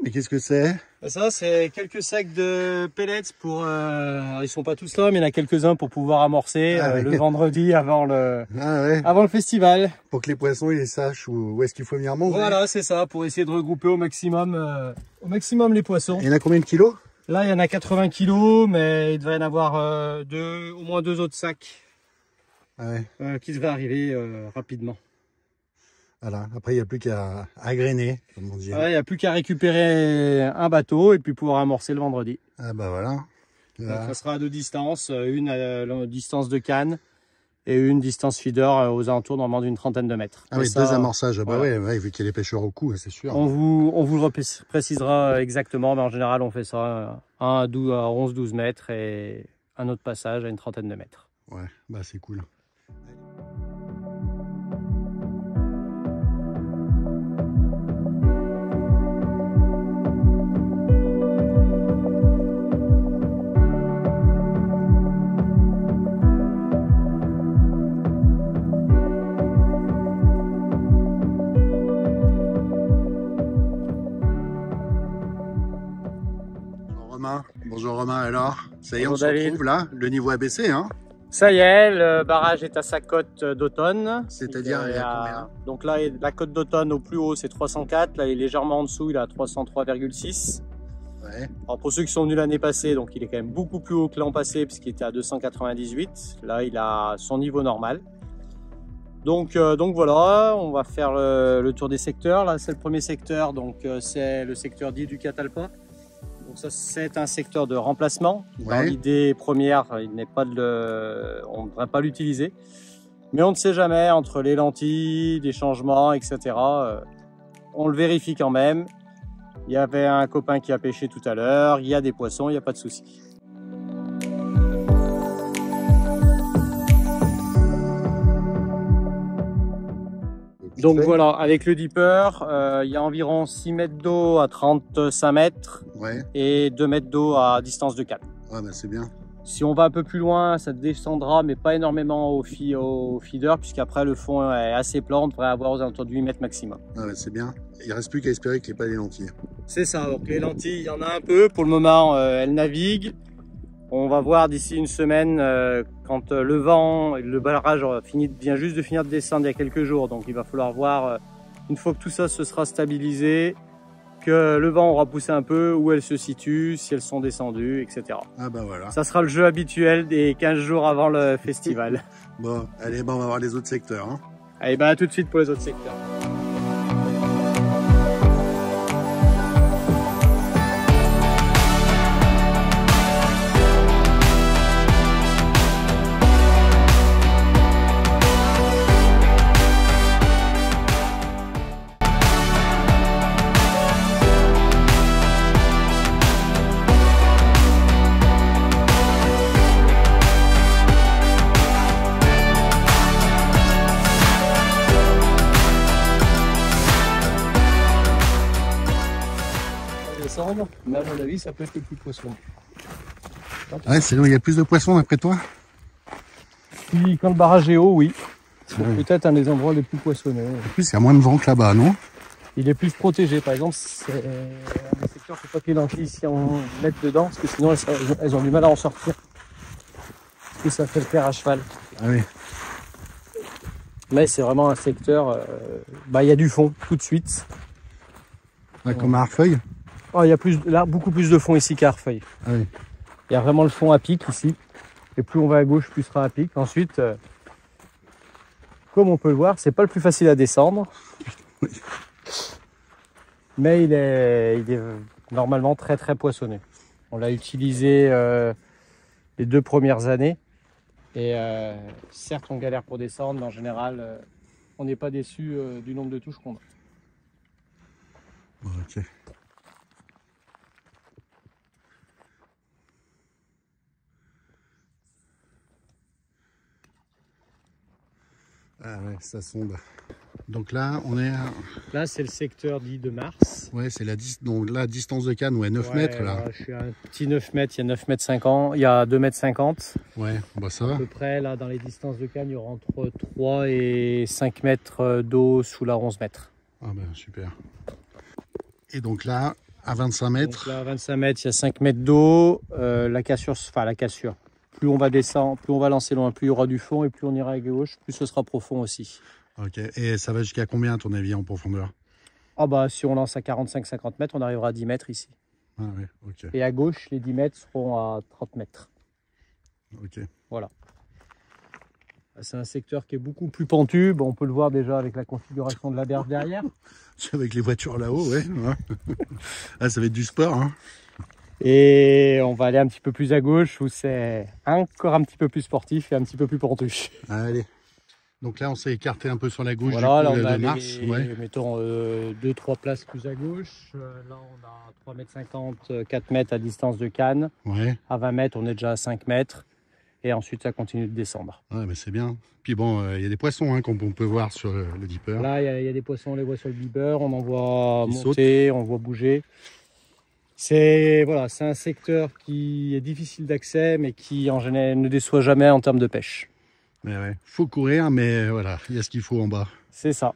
Et qu'est-ce que c'est? Ça, c'est quelques sacs de pellets pour... ils sont pas tous là, mais il y en a quelques-uns pour pouvoir amorcer le vendredi avant le festival. Pour que les poissons ils sachent où est-ce qu'il faut venir manger. Voilà, c'est ça, pour essayer de regrouper au maximum les poissons. Il y en a combien de kilos? Là, il y en a 80 kilos, mais il devrait y en avoir au moins 2 autres sacs qui devraient arriver rapidement. Voilà, après il n'y a plus qu'à grainer, comme on dit. Ouais, il n'y a plus qu'à récupérer un bateau et puis pouvoir amorcer le vendredi. Ah bah voilà. Donc, ça sera à 2 distances, une à la distance de Cannes et une distance feeder aux alentours normalement d'une 30aine de mètres. Ah oui, ça, 2 amorçages, bah voilà. Ouais, vu qu'il y a les pêcheurs au cou, c'est sûr. On vous le précisera exactement, mais en général on fait ça à 11-12 mètres et un autre passage à une 30aine de mètres. Ouais, bah c'est cool. Bonjour Romain, alors ça y est, on se retrouve là, le niveau a baissé hein? Ça y est, le barrage est à sa cote d'automne. C'est-à-dire il y a combien? Donc là, la cote d'automne au plus haut c'est 304, là il est légèrement en dessous, il est à 303,6. Ouais. Alors pour ceux qui sont venus l'année passée, donc il est quand même beaucoup plus haut que l'an passé puisqu'il était à 298. Là il a son niveau normal. Donc voilà, on va faire le tour des secteurs. Là c'est le premier secteur, donc c'est le secteur dit du Catalpa. Donc ça c'est un secteur de remplacement. Dans l'idée première, on ne devrait pas l'utiliser. Mais on ne sait jamais, entre les lentilles, des changements, etc. On le vérifie quand même. Il y avait un copain qui a pêché tout à l'heure, il y a des poissons, il n'y a pas de souci. Donc voilà, avec le dipper, il y a environ 6 mètres d'eau à 35 mètres et 2 mètres d'eau à distance de Cannes. Ouais, bah c'est bien. Si on va un peu plus loin, ça descendra, mais pas énormément au feeder, puisqu'après le fond est assez plat, on devrait avoir aux alentours de 8 mètres maximum. Ah ouais, c'est bien. Il ne reste plus qu'à espérer qu'il n'y ait pas les lentilles. C'est ça, donc les lentilles, il y en a un peu. Pour le moment, elles naviguent. On va voir d'ici une semaine, quand le vent, le barrage vient juste de finir de descendre il y a quelques jours. Donc il va falloir voir, une fois que tout ça se sera stabilisé, que le vent aura poussé un peu, où elles se situent, si elles sont descendues, etc. Ah bah voilà. Ça sera le jeu habituel des 15 jours avant le festival. Bon, allez, on va voir les autres secteurs. Hein. Allez, bah à tout de suite pour les autres secteurs. Mais à mon avis, ça peut être le plus poisson. Ouais, c'est là où il y a plus de poissons d'après toi? Puis quand le barrage est haut, oui. C'est peut-être un des endroits les plus poissonneux. En plus, il y a moins de vent que là-bas, non? Il est plus protégé. Par exemple, c'est un secteur, il ne faut pas que les lentilles si on mette dedans, parce que sinon elles ont du mal à en sortir. Parce que ça fait le fer à cheval. Ah oui. Mais c'est vraiment un secteur, il y a du fond tout de suite. Ouais, comme à Arfeuil? Oh, il y a beaucoup plus de fond ici qu'à Arfeuil. Ah oui. Il y a vraiment le fond à pic ici. Et plus on va à gauche, plus ce sera à pic. Ensuite, comme on peut le voir, c'est pas le plus facile à descendre. Oui. Mais il est normalement très très poissonneux. On l'a utilisé les 2 premières années. Et certes, on galère pour descendre, mais en général, on n'est pas déçu du nombre de touches qu'on a. Bon, ok. Ah ouais, ça sonde. Donc là, on est à... Là, c'est le secteur dit de Mars. Ouais, c'est donc la distance de Cannes, 9 mètres là. Je suis à un petit 9 mètres, il y a 9 mètres 50, il y a 2 mètres 50. Ouais, bah ça va. À peu près, là, dans les distances de Cannes, il y aura entre 3 et 5 mètres d'eau sous la 11 mètres. Ah ben super. Et donc là, À 25 mètres. Donc là, à 25 mètres, il y a 5 mètres d'eau. La cassure, enfin la cassure. Plus on va descendre, plus on va lancer loin, plus il y aura du fond et plus on ira à gauche, plus ce sera profond aussi. Ok. Et ça va jusqu'à combien à ton avis en profondeur? Ah bah si on lance à 45-50 mètres, on arrivera à 10 mètres ici. Ah ouais, ok. Et à gauche, les 10 mètres seront à 30 mètres. Ok. Voilà. C'est un secteur qui est beaucoup plus pentu. Bon, on peut le voir déjà avec la configuration de la berge derrière. Avec les voitures là-haut, ouais. Ah, ça va être du sport, hein. Et on va aller un petit peu plus à gauche où c'est encore un petit peu plus sportif et un petit peu plus pentu. Allez. Donc là, on s'est écarté un peu sur la gauche Voilà, là du coup, on a de Mars. Ouais. mettons 2-3 places plus à gauche. Là on a 3,50 m, 4 mètres à distance de Cannes. Ouais. À 20 mètres, on est déjà à 5 mètres. Et ensuite, ça continue de descendre. Ouais, mais c'est bien. Puis bon, il y a des poissons hein, qu'on peut voir sur le dipper. Là, il y a des poissons, on les voit sur le bibber. On en voit Qui monter, on voit bouger. C'est voilà, un secteur qui est difficile d'accès, mais qui en général ne déçoit jamais en termes de pêche. Mais ouais, faut courir, mais voilà, il y a ce qu'il faut en bas. C'est ça.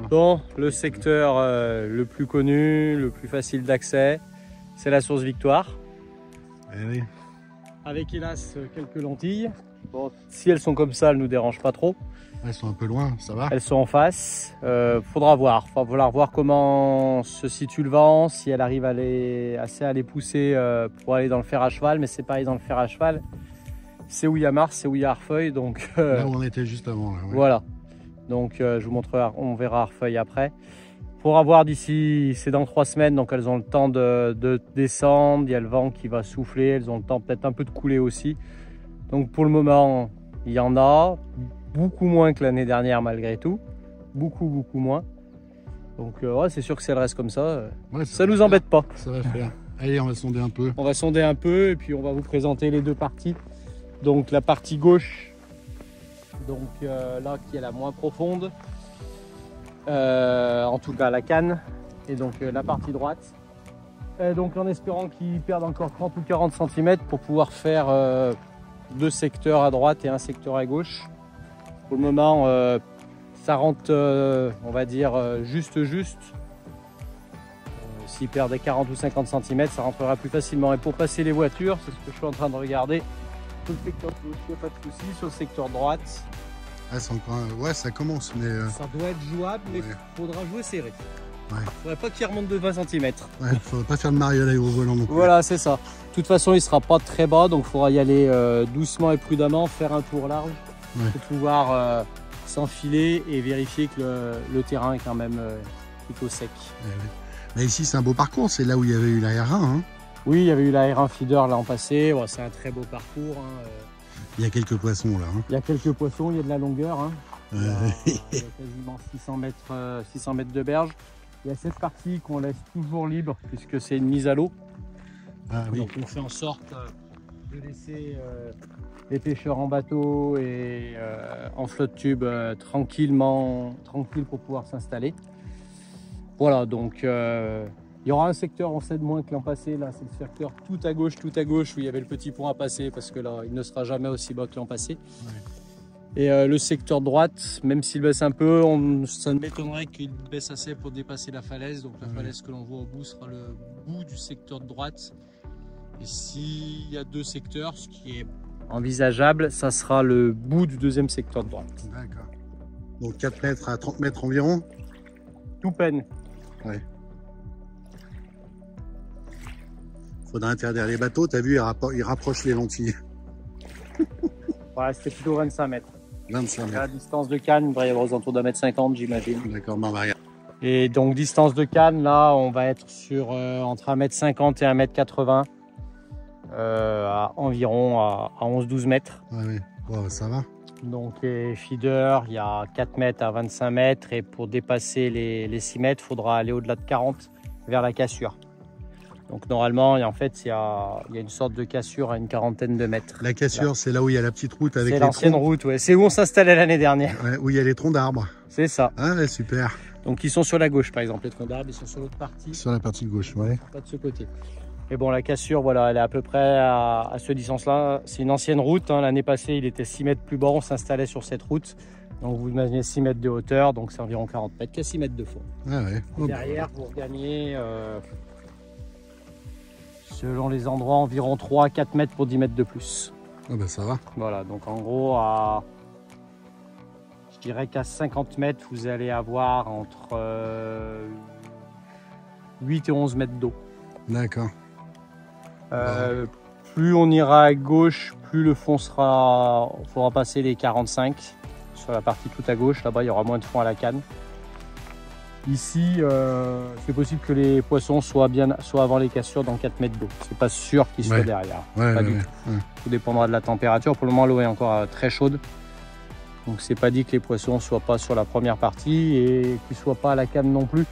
Bon, le secteur le plus connu, le plus facile d'accès, c'est la source Victoire. Eh oui. Avec hélas quelques lentilles. Bon, si elles sont comme ça, elles ne nous dérangent pas trop. Elles sont un peu loin, ça va? Elles sont en face. Faudra voir. Il va falloir voir comment se situe le vent, si elle arrive à assez à les pousser pour aller dans le fer à cheval. Mais c'est pareil dans le fer à cheval. C'est où il y a Mars, c'est où il y a Arfeuil. Donc, là où on était juste avant. Là, ouais. Voilà. Donc je vous montrerai, on verra Arfeuil après. Pour avoir d'ici, c'est dans 3 semaines, donc elles ont le temps de descendre. Il y a le vent qui va souffler, elles ont le temps peut-être un peu de couler aussi. Donc pour le moment, il y en a beaucoup moins que l'année dernière malgré tout. Beaucoup moins. Donc ouais, c'est sûr que si elles restent comme ça, ouais, ça nous embête pas. Ça va faire. Allez, on va sonder un peu. On va sonder un peu et puis on va vous présenter les deux parties. Donc la partie gauche, donc là qui est la moins profonde, en tout cas la canne, et donc la partie droite. Et donc en espérant qu'ils perdent encore 30 ou 40 cm pour pouvoir faire 2 secteurs à droite et un secteur à gauche. Pour le moment, ça rentre, on va dire, juste. S'ils perdent 40 ou 50 cm, ça rentrera plus facilement. Et pour passer les voitures, c'est ce que je suis en train de regarder. Sur le secteur gauche, il n'y a pas de souci. Sur le secteur droite, ah, ouais, ça commence, mais ça doit être jouable, mais il faudra jouer serré. Ouais. Il ne faudrait pas qu'il remonte de 20 cm. Ouais, il ne faudrait pas faire le mariole au volant non plus. Voilà, c'est ça. De toute façon, il ne sera pas très bas, donc il faudra y aller doucement et prudemment, faire un tour large pour pouvoir s'enfiler et vérifier que le terrain est quand même plutôt sec. Ouais. Mais ici, c'est un beau parcours, c'est là où il y avait eu la R1. Hein. Oui, il y avait eu la R1 feeder l'an passé, ouais, c'est un très beau parcours. Hein. Il y a quelques poissons là. Hein. Il y a quelques poissons, il y a de la longueur. Hein. Il y a quasiment 600 mètres de berge. Il y a cette partie qu'on laisse toujours libre puisque c'est une mise à l'eau. Ah, oui. Donc on fait en sorte de laisser les pêcheurs en bateau et en flotte tube tranquilles pour pouvoir s'installer. Voilà, donc il y aura un secteur en 7 moins que l'an passé. Là, c'est le secteur tout à gauche où il y avait le petit pont à passer parce que là, il ne sera jamais aussi bas que l'an passé. Ouais. Et le secteur droite, même s'il baisse un peu, ça ne m'étonnerait qu'il baisse assez pour dépasser la falaise. Donc la falaise que l'on voit au bout sera le bout du secteur de droite. Et s'il y a 2 secteurs, ce qui est envisageable, ça sera le bout du 2e secteur de droite. D'accord. Donc 4 mètres à 30 mètres environ? Tout peine. Ouais. Faudra interdire les bateaux, t'as vu, ils rapprochent les lentilles. Voilà, c'était plutôt 25 mètres. 25 La mètres. distance de canne, il devrait y avoir aux alentours d'1 m 50, j'imagine. D'accord, bah, on va regarder. Et donc distance de canne, là, on va être sur entre 1 m 50 et 1 m 80, à environ à 11-12 mètres. Ouais. Wow, ça va. Donc les feeders, il y a 4 mètres à 25 mètres et pour dépasser les 6 mètres, il faudra aller au-delà de 40 vers la cassure. Donc normalement, en fait, il y a une sorte de cassure à une quarantaine de mètres. La cassure, c'est là où il y a la petite route avec C'est les l'ancienne troncs. route, ouais. C'est où on s'installait l'année dernière. Ouais, où il y a les troncs d'arbres. C'est ça. Ah ouais, super. Donc ils sont sur la gauche, par exemple, les troncs d'arbres, ils sont sur l'autre partie, Sur la partie gauche, ouais. pas de ce côté. Et bon, la cassure, voilà, elle est à peu près à ce distance-là. C'est une ancienne route, hein. L'année passée, il était 6 mètres plus bas, on s'installait sur cette route. Donc vous imaginez 6 mètres de hauteur, donc c'est environ 40 mètres, qu'à 6 mètres de fond. Ah ouais. Oh, Derrière, vous regagnez, selon les endroits, environ 3 à 4 mètres pour 10 mètres de plus. oh, bah, ça va. Voilà, donc en gros, je dirais qu'à 50 mètres, vous allez avoir entre 8 et 11 mètres d'eau. D'accord. Plus on ira à gauche, plus le fond sera... Il faudra passer les 45 sur la partie tout à gauche. Là-bas, il y aura moins de fond à la canne. Ici, c'est possible que les poissons soient avant les cassures dans 4 mètres d'eau. C'est pas sûr qu'ils soient derrière. Ouais, Pas du tout. Ouais. Tout dépendra de la température. Pour le moment, l'eau est encore très chaude. Donc, c'est pas dit que les poissons soient pas sur la première partie et qu'ils soient pas à la canne non plus.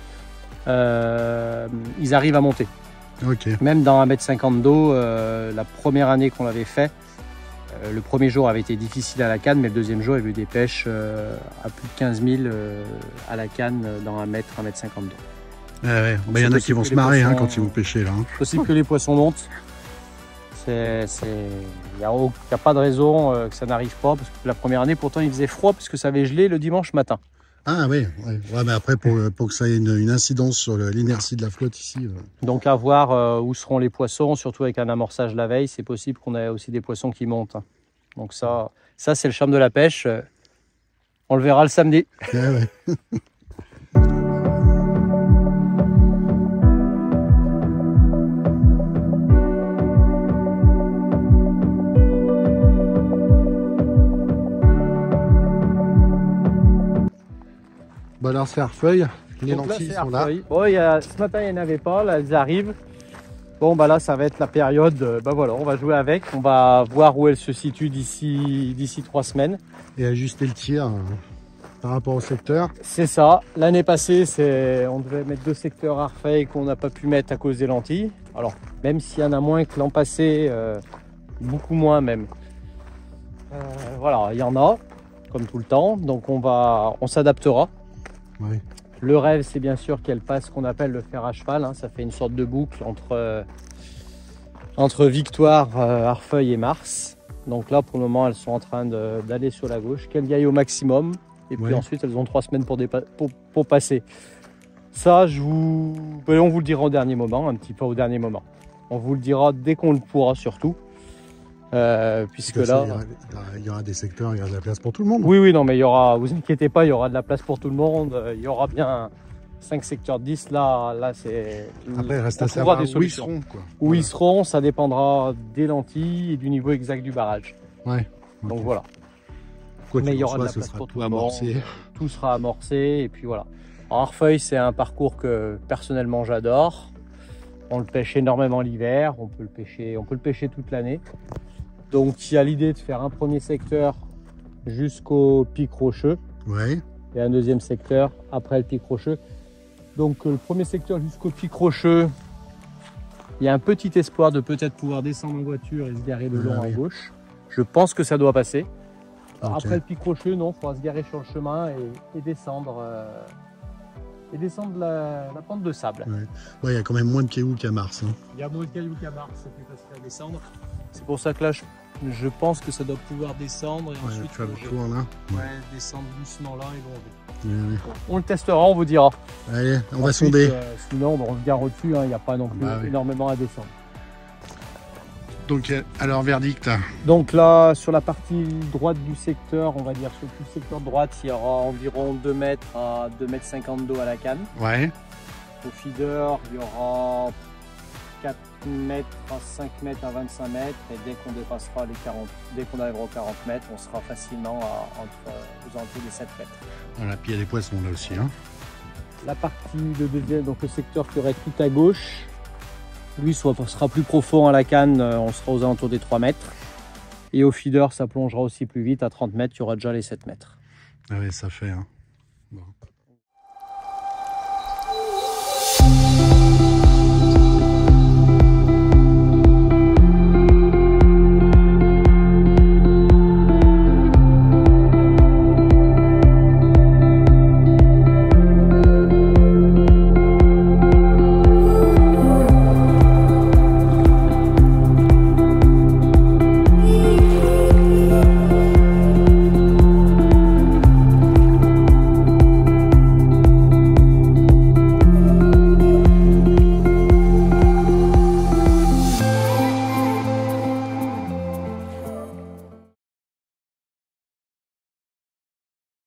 Ils arrivent à monter. Ok. Même dans 1 m 50 d'eau, la première année qu'on l'avait fait, le premier jour avait été difficile à la canne, mais le deuxième jour, il y a eu des pêches à plus de 15 000 à la canne dans 1 m 50 d'eau. Ouais. Bah, il y en a qui vont se marrer hein, quand ils vont pêcher là. Hein. C'est possible que les poissons montent. Il n'y a pas de raison que ça n'arrive pas, parce que la première année, pourtant, il faisait froid, parce que ça avait gelé le dimanche matin. Ah ouais. Mais après, pour que ça ait une incidence sur l'inertie de la flotte ici. Donc à voir où seront les poissons, surtout avec un amorçage la veille, c'est possible qu'on ait aussi des poissons qui montent. Donc ça c'est le charme de la pêche. On le verra le samedi. Ouais. Bon alors c'est Arfeuille, les Donc là, lentilles c'est sont là. Arfeuille. Bon, ce matin il n'y en avait pas, là elles arrivent. Bon bah là ça va être la période, voilà, on va jouer avec, on va voir où elle se situe d'ici 3 semaines. Et ajuster le tir par rapport au secteur. C'est ça, l'année passée on devait mettre 2 secteurs Arfeuille qu'on n'a pas pu mettre à cause des lentilles. Alors même s'il y en a moins que l'an passé, beaucoup moins même. Voilà, il y en a, comme tout le temps, donc on s'adaptera. Ouais. Le rêve, c'est bien sûr qu'elle passe ce qu'on appelle le fer à cheval. Hein. Ça fait une sorte de boucle entre Victoire, Arfeuille et Mars. Donc là, pour le moment, elles sont en train d'aller sur la gauche. Qu'elles y aillent au maximum. Et puis ensuite, elles ont 3 semaines pour passer. Ça, on vous le dira au dernier moment, un petit peu au dernier moment. On vous le dira dès qu'on le pourra surtout. Puisque là, il y aura des secteurs, il y aura de la place pour tout le monde. Oui, non, mais vous inquiétez pas, il y aura de la place pour tout le monde. Il y aura bien 5 secteurs 10. Là c'est. Après, il reste à savoir où ils seront. Où ils seront, ça dépendra des lentilles et du niveau exact du barrage. Ouais. Donc voilà. Mais il y aura de la place pour tout le monde. Tout sera amorcé et puis voilà. Alors, Arfeuille, c'est un parcours que personnellement j'adore. On le pêche énormément l'hiver, on peut le pêcher toute l'année. Donc il y a l'idée de faire un premier secteur jusqu'au pic rocheux et un deuxième secteur après le pic rocheux. Donc le premier secteur jusqu'au pic rocheux, il y a un petit espoir de peut-être pouvoir descendre en voiture et se garer le long à gauche. Je pense que ça doit passer. Alors, après le pic rocheux, non, il faudra se garer sur le chemin et descendre. La pente de sable. Il y a quand même moins de cailloux qu'à Mars. Hein. Il y a moins de cailloux qu'à Mars, c'est plus facile à descendre. C'est pour ça que là, je pense que ça doit pouvoir descendre et ensuite tu vas le tour là. Descendre doucement là et bon. On le testera, on vous dira. Allez, on va sonder. Sinon, on se gare au-dessus, il n'y a pas non plus énormément à descendre. Donc, alors, verdict. Donc là, sur la partie droite du secteur, on va dire sur tout le secteur droite, il y aura environ 2 mètres à 2 m 50 d'eau à la canne. Ouais. Au feeder, il y aura mètres à 5 mètres à 25 mètres et dès qu'on dépassera les 40, dès qu'on arrivera aux 40 mètres, on sera facilement aux alentours des 7 mètres. Voilà, puis il y a des poissons là aussi. Hein. La partie, le deuxième, donc le secteur qui aurait tout à gauche, lui sera plus profond à la canne, on sera aux alentours des 3 mètres. Et au feeder, ça plongera aussi plus vite, à 30 mètres, il y aura déjà les 7 mètres. Ah ouais, ça fait. Hein. Bon.